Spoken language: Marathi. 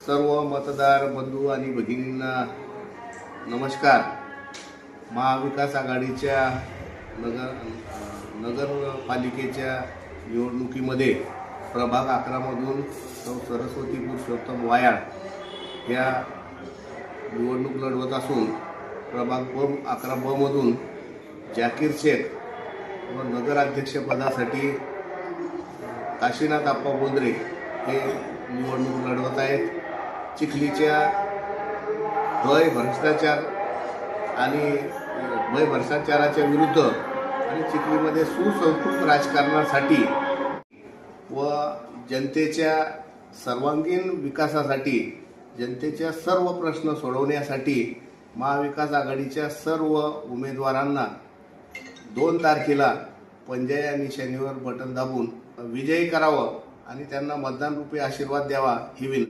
सर्व मतदार बंधू आणि भगिनींना नमस्कार। महाविकास आघाडीच्या नगरपालिकेच्या निवडणुकीमध्ये प्रभाग 11 मधून सरस्वती पुरुषोत्तम वायाळ या निवडणूक लढवत असून प्रभाग 11 ब मधून जाकीर शेख व नगराध्यक्षपदासाठी काशीनाथ आप्पा बोंद्रे हे निवडणूक लढवत आहेत। चिखलीच्या भ्रष्टाचार आणि भ्रष्टाचाराच्या विरुद्ध आणि चिखलीमध्ये सुसंस्कृत राजकारणासाठी व जनतेच्या सर्वांगीण विकासासाठी जनतेच्या सर्व प्रश्न सोडवण्यासाठी महाविकास आघाडीच्या सर्व उमेदवारांना 2 तारखेला पंजा या निशाणीवर बटन दाबून विजयी करावं आणि त्यांना मतदान रूपी आशीर्वाद द्यावा ही विनंती।